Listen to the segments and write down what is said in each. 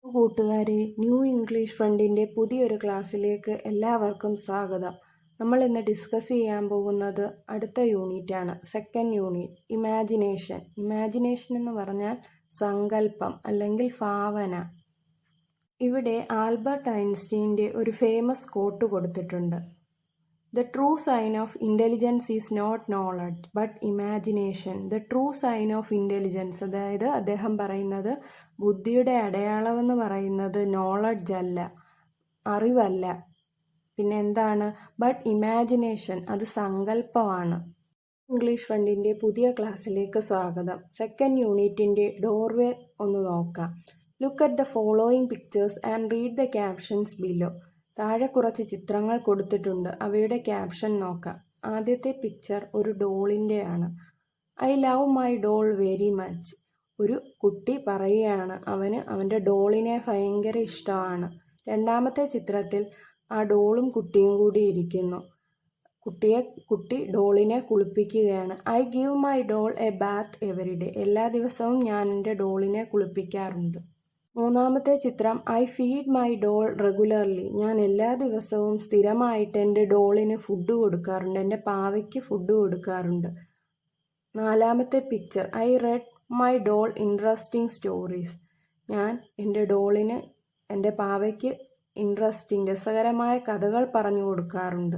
കൂട്ടുകാരെ, new English ഫ്രണ്ടിൻ്റെ പുതിയൊരു ക്ലാസ്സിലേക്ക് എല്ലാവർക്കും സ്വാഗതം. നമ്മൾ ഇന്ന് ഡിസ്കസ് ചെയ്യാൻ പോകുന്നത് അടുത്ത യൂണിറ്റാണ്, സെക്കൻഡ് യൂണിറ്റ്, ഇമാജിനേഷൻ. ഇമാജിനേഷൻ എന്ന് പറഞ്ഞാൽ സങ്കല്പം അല്ലെങ്കിൽ ഭാവന. ഇവിടെ ആൽബർട്ട് ഐൻസ്റ്റീൻ്റെ ഒരു ഫേമസ് കോട്ട് കൊടുത്തിട്ടുണ്ട്. The true sign of intelligence is not knowledge but imagination. The true sign of intelligence, അതായത് അദ്ദേഹം പറയുന്നത് ബുദ്ധിയുടെ അടയാളമെന്ന് പറയുന്നത് നോളജ് അല്ല, അറിവല്ല, പിന്നെ എന്താണ്, ബട്ട് ഇമാജിനേഷൻ, അത് സങ്കല്പമാണ്. ഇംഗ്ലീഷ് ഫ്രണ്ടിൻ്റെ പുതിയ ക്ലാസ്സിലേക്ക് സ്വാഗതം. സെക്കൻഡ് യൂണിറ്റിൻ്റെ ഡോർവേ ഒന്ന് നോക്കാം. Look at the following pictures and read the captions below. താഴെ കുറച്ച് ചിത്രങ്ങൾ കൊടുത്തിട്ടുണ്ട്, അവയുടെ ക്യാപ്ഷൻ നോക്കാം. ആദ്യത്തെ പിക്ചർ ഒരു ഡോളിൻ്റെയാണ്. I love my doll very much. ഒരു കുട്ടി പറയുകയാണ് അവൻ്റെ ഡോളിനെ ഭയങ്കര ഇഷ്ടമാണ്. രണ്ടാമത്തെ ചിത്രത്തിൽ ആ ഡോളും കുട്ടിയും കൂടി ഇരിക്കുന്നു. കുട്ടി ഡോളിനെ കുളിപ്പിക്കുകയാണ്. I give my doll a bath every day. എല്ലാ ദിവസവും ഞാൻ എൻ്റെ ഡോളിനെ കുളിപ്പിക്കാറുണ്ട്. മൂന്നാമത്തെ ചിത്രം I feed my doll regularly. ഞാൻ എല്ലാ ദിവസവും സ്ഥിരമായിട്ട് എൻ്റെ ഡോളിന് ഫുഡ് കൊടുക്കാറുണ്ട്, എൻ്റെ പാവയ്ക്ക് ഫുഡ് കൊടുക്കാറുണ്ട്. നാലാമത്തെ picture I read my doll interesting stories. ഞാൻ എൻ്റെ പാവയ്ക്ക് രസകരമായ കഥകൾ പറഞ്ഞു കൊടുക്കാറുണ്ട്.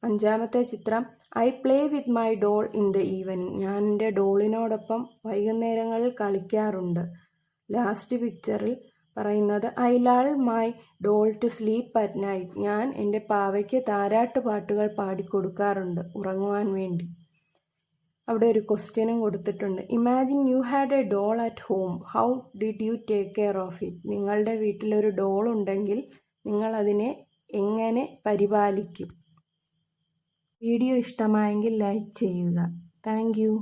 അഞ്ചാമത്തെ ചിത്രം I play with my doll in the evening. ഞാൻ എൻ്റെ ഡോളിനോടൊപ്പം വൈകുന്നേരങ്ങളിൽ കളിക്കാറുണ്ട്. ലാസ്റ്റ് പിക്ചറിൽ പറയുന്നത് I lull my doll to sleep at night. ഞാൻ എൻ്റെ പാവയ്ക്ക് താരാട്ട് പാട്ടുകൾ പാടിക്കൊടുക്കാറുണ്ട് ഉറങ്ങുവാൻ വേണ്ടി. അവിടെ ഒരു ക്വസ്റ്റ്യനും കൊടുത്തിട്ടുണ്ട്. Imagine you had a doll at home, how did you take care of it. നിങ്ങളുടെ വീട്ടിലൊരു ഡോൾ ഉണ്ടെങ്കിൽ നിങ്ങൾ അതിനെ എങ്ങനെ പരിപാലിക്കും? വീഡിയോ ഇഷ്ടമായെങ്കിൽ ലൈക്ക് ചെയ്യുക. Thank you.